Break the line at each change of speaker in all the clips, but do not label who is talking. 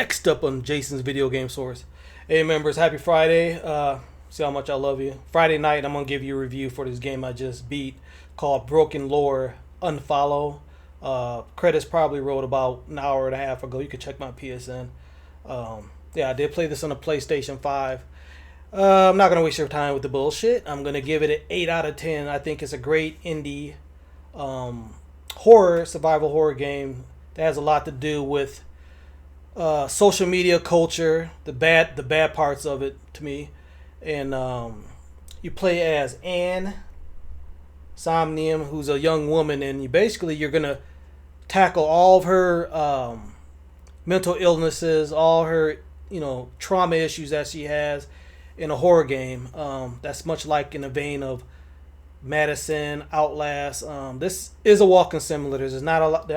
Next up on Jason's Video Game Source. Hey members, happy Friday. See how much I love you. Friday night, I'm going to give you a review for this game I just beat called Brokenlore Unfollow. Credits probably wrote about an hour and a half ago. You can check my PSN. Yeah, I did play this on a PlayStation 5. I'm not going to waste your time with the bullshit. I'm going to give it an 8 out of 10. I think it's a great indie survival horror game that has a lot to do with social media culture, the bad parts of it to me, and you play as Anne Somnium, who's a young woman, and you're gonna tackle all of her mental illnesses, all her trauma issues that she has in a horror game. That's much like in the vein of Madison, Outlast. This is a walking simulator. There's not a lot,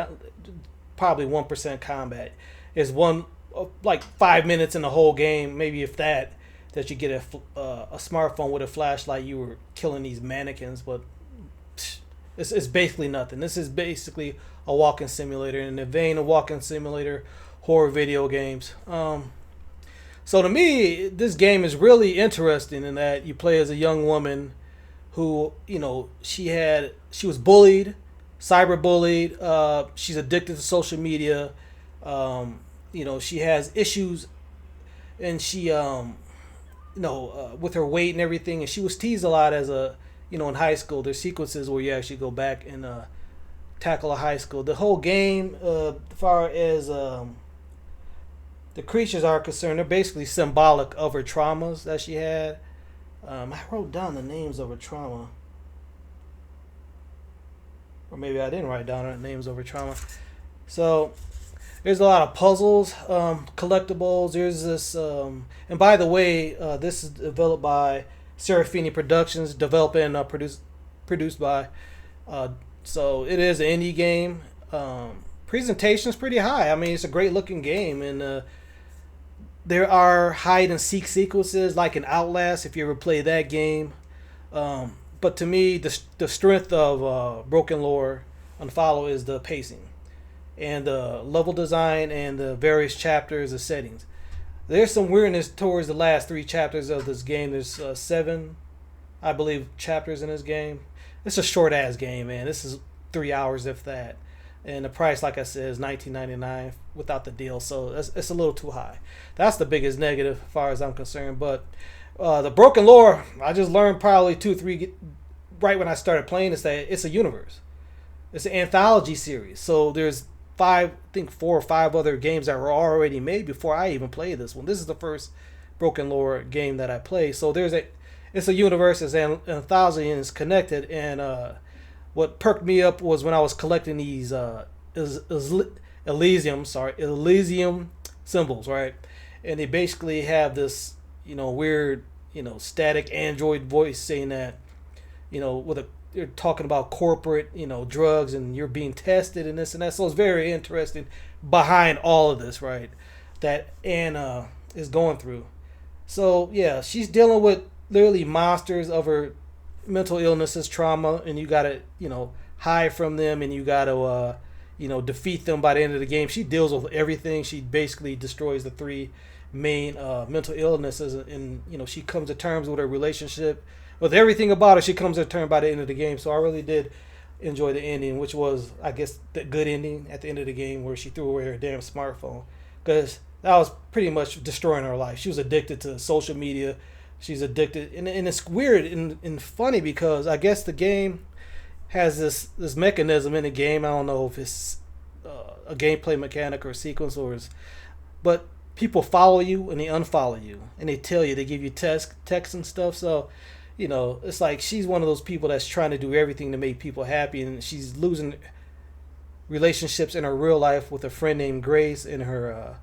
probably 1% combat. Is one like 5 minutes in the whole game, maybe if that you get a smartphone with a flashlight, you were killing these mannequins, but it's basically nothing. This is basically a walking simulator in the vein of walking simulator horror video games. So to me, this game is really interesting in that you play as a young woman who she was bullied, cyber bullied. She's addicted to social media. She has issues, and she, with her weight and everything, and she was teased a lot as in high school. There's sequences where you actually go back and tackle a high school. The whole game, as far as the creatures are concerned, they're basically symbolic of her traumas that she had. I wrote down the names of her trauma, or maybe I didn't write down the names of her trauma. So there's a lot of puzzles, collectibles. There's this, and by the way, this is developed by Serafini Productions, developed and produced by. So it is an indie game. Presentation is pretty high. I mean, it's a great looking game, and there are hide and seek sequences like in Outlast if you ever play that game. But to me, the strength of Brokenlore Unfollow is the pacing and the level design and the various chapters and settings. There's some weirdness towards the last 3 chapters of this game. There's 7, I believe, chapters in this game. It's a short ass game, man. This is 3 hours if that, and the price, like I said, is $19.99 without the deal. So it's a little too high. That's the biggest negative as far as I'm concerned. But the Broken Lore, I just learned probably 2-3 right when I started playing, is that it's a universe. It's an anthology series. So there's 4 or 5 other games that were already made before I even played this one. This is the first Broken Lore game that I played. So it's a universe, it's an anthology, and it's connected. And what perked me up was when I was collecting these Elysium symbols, right? And they basically have this, weird, static android voice saying that, they're talking about corporate, drugs, and you're being tested and this and that. So it's very interesting behind all of this, right? That Anna is going through. So yeah, she's dealing with literally monsters of her mental illnesses, trauma, and you gotta, hide from them, and you gotta, defeat them by the end of the game. She deals with everything. She basically destroys the 3 main mental illnesses, and she comes to terms with her relationship. With everything about it, she comes to terms by the end of the game. So I really did enjoy the ending, which was, I guess, the good ending at the end of the game, where she threw away her damn smartphone, because that was pretty much destroying her life. She was addicted to social media. She's addicted, and it's weird and funny, because I guess the game has this mechanism in the game. I don't know if it's a gameplay mechanic or a sequence, but people follow you and they unfollow you, and they tell you, they give you text and stuff. So it's like she's one of those people that's trying to do everything to make people happy, and she's losing relationships in her real life with a friend named Grace and her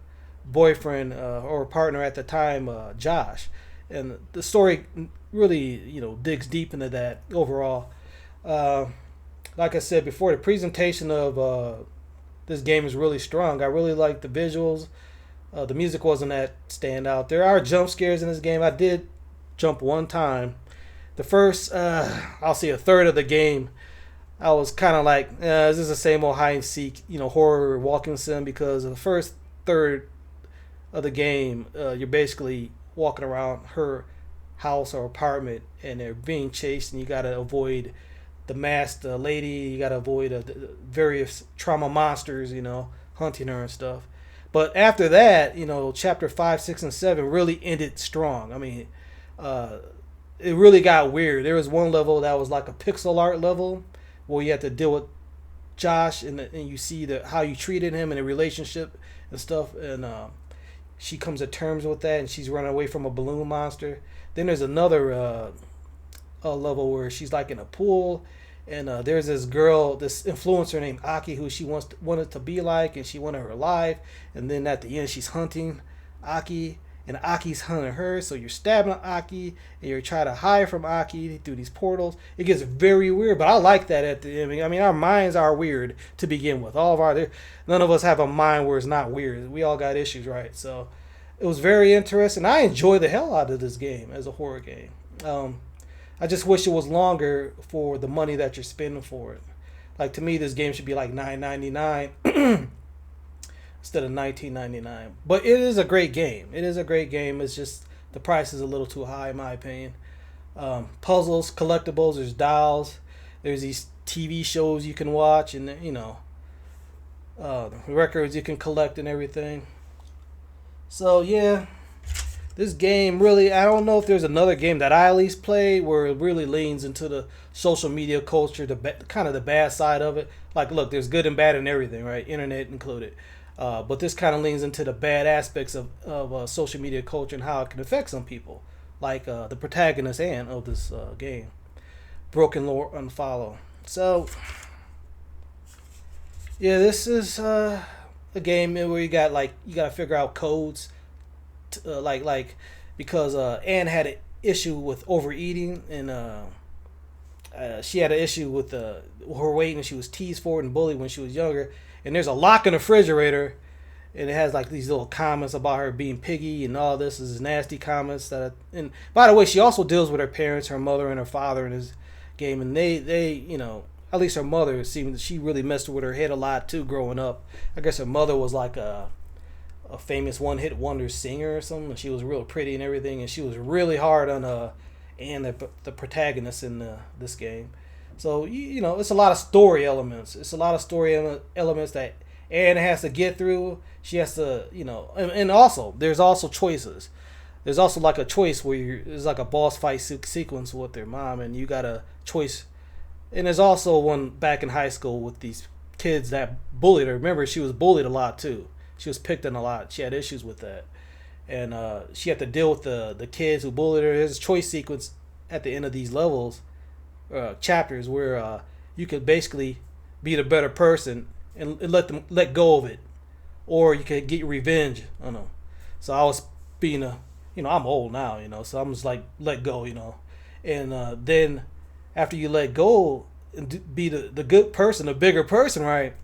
boyfriend or partner at the time, Josh. And the story really, digs deep into that overall. Like I said before, the presentation of this game is really strong. I really like the visuals. The music wasn't that standout. There are jump scares in this game. I did jump one time. The first, I'll say a third of the game, I was kind of like, is this the same old hide and seek, horror walking sim? Because the first third of the game, you're basically walking around her house or apartment, and they're being chased, and you gotta avoid the masked lady. You gotta avoid various trauma monsters, hunting her and stuff. But after that, chapter 5, 6, and 7 really ended strong. I mean, uh, it really got weird. There was one level that was like a pixel art level where you had to deal with Josh, and you see how you treated him in a relationship and stuff, and she comes to terms with that, and she's running away from a balloon monster. Then there's another a level where she's like in a pool, and there's this girl, this influencer named Aki, who she wanted to be like, and she wanted her life. And then at the end, she's hunting Aki, and Aki's hunting her. So you're stabbing Aki, and you're trying to hide from Aki through these portals. It gets very weird, but I like that at the end. I mean, our minds are weird to begin with. None of us have a mind where it's not weird. We all got issues, right? So it was very interesting. I enjoy the hell out of this game as a horror game. I just wish it was longer for the money that you're spending for it. Like, to me, this game should be like $9.99 instead of $19.99. But it is a great game. It is a great game. It's just the price is a little too high in my opinion. Puzzles, collectibles. There's dolls. There's these TV shows you can watch, and records you can collect and everything. So yeah. This game really, I don't know if there's another game that I at least play where it really leans into the social media culture, kind of the bad side of it. Like, look, there's good and bad in everything, right? Internet included. But this kind of leans into the bad aspects of social media culture and how it can affect some people. Like the protagonist of this game, Brokenlore, Unfollow. So, yeah, this is a game where you got to figure out codes. Because Anne had an issue with overeating, and she had an issue with her weight, and she was teased for it and bullied when she was younger. And there's a lock in the refrigerator, and it has like these little comments about her being piggy and all this is nasty comments and by the way, she also deals with her parents, her mother and her father in this game, and they at least her mother seemed that she really messed with her head a lot too growing up. I guess her mother was like a famous one-hit wonder singer or something, and she was real pretty and everything, and she was really hard on and the protagonist in this game. So it's a lot of story elements. It's a lot of story elements that Anne has to get through. She has to, and also there's also choices. There's also like a choice where there's like a boss fight sequence with their mom, and you got a choice. And there's also one back in high school with these kids that bullied her. Remember, she was bullied a lot too. She was picked on a lot. She had issues with that. And she had to deal with the kids who bullied her. There's a choice sequence at the end of these levels, chapters, where you could basically be the better person and let go of it. Or you could get revenge on them. So I was being I'm old now, so I'm just like, let go, And then after you let go and be the good person, the bigger person, right?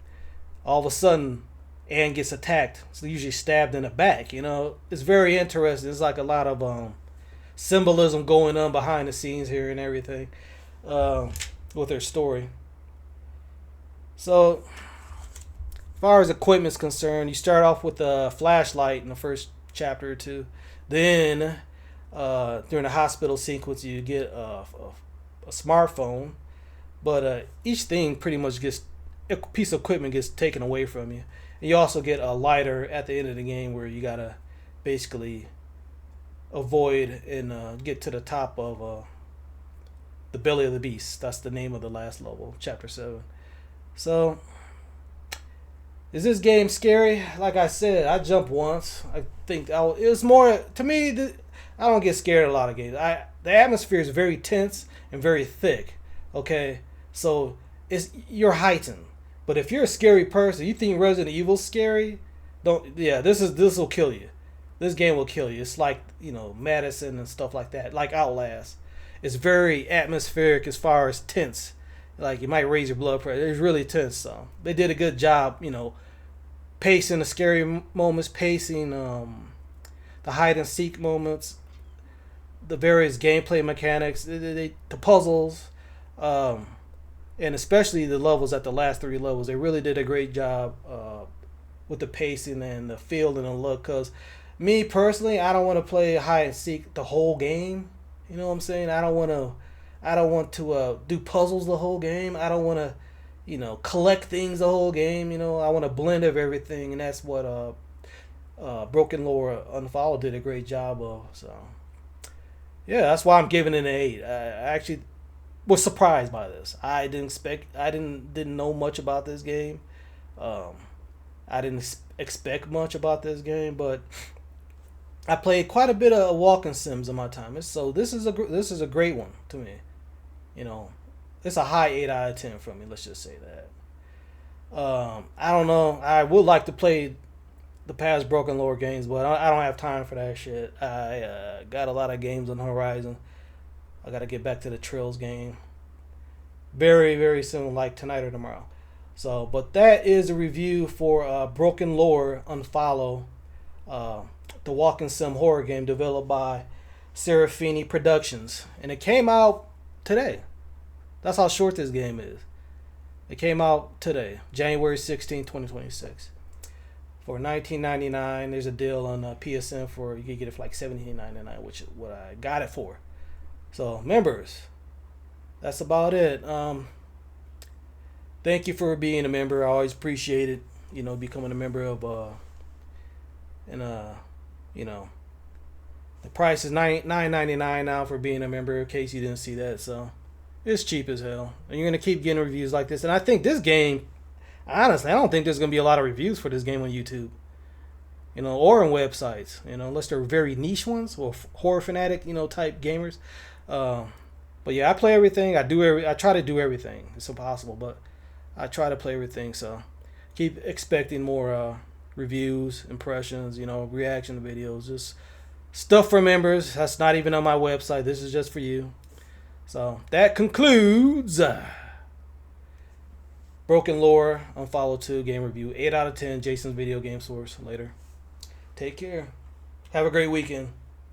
All of a sudden, Anne gets attacked, so usually stabbed in the back. It's very interesting. It's like a lot of symbolism going on behind the scenes here and everything with her story. So, as far as equipment's concerned, you start off with a flashlight in the first chapter or two. Then, during the hospital sequence, you get a smartphone, but each thing pretty much a piece of equipment gets taken away from you. And you also get a lighter at the end of the game where you gotta basically avoid and get to the top of the belly of the beast. That's the name of the last level, chapter 7. So, is this game scary? Like I said, I jumped once. I think it was more to me. I don't get scared of a lot of games. The atmosphere is very tense and very thick. Okay, so you're heightened. But if you're a scary person, you think Resident Evil's scary, this will kill you. This game will kill you. It's like, Madison and stuff like that, like Outlast. It's very atmospheric as far as tense. Like, you might raise your blood pressure. It's really tense. So they did a good job, pacing the scary moments, pacing the hide and seek moments, the various gameplay mechanics, the puzzles. And especially the levels at the last 3 levels, they really did a great job with the pacing and the feel and the look. Because Me personally, I don't want to play hide and seek the whole game. You know what I'm saying? I don't want to. I don't want to do puzzles the whole game. I don't want to, collect things the whole game. I want a blend of everything, and that's what Brokenlore Unfollow did a great job of. So yeah, that's why I'm giving it an 8. I actually was surprised by this. I didn't know much about this game. Um, I didn't expect much about this game, but I played quite a bit of walking sims in my time. So this is a great one to me. You know, it's a high 8 out of 10 for me. Let's just say that. I don't know. I would like to play the past Broken Lore games, but I don't have time for that shit. I got a lot of games on the horizon. I got to get back to the Trails game very, very soon, like tonight or tomorrow. So, but that is a review for Broken Lore Unfollow, uh, the walking sim horror game developed by Serafini Productions, and it came out today. That's how short this game is. It came out today, January 16, 2026. For $19.99, there's a deal on PSN for you can get it for like $17.99, which is what I got it for. So, members, that's about it. Thank you for being a member. I always appreciate it. Becoming a member of and you know, the price is $9.99 now for being a member. In case you didn't see that, so it's cheap as hell, and you're gonna keep getting reviews like this. And I think this game, honestly, I don't think there's gonna be a lot of reviews for this game on YouTube, or on websites, unless they're very niche ones or horror fanatic, type gamers. But yeah, I play everything. I try to do everything. It's impossible, but I try to play everything. So keep expecting more reviews, impressions, reaction videos, just stuff for members. That's not even on my website. This is just for you. So that concludes Broken Lore Unfollow 2 game review. 8 out of 10. Jason's video game source. Later. Take care. Have a great weekend.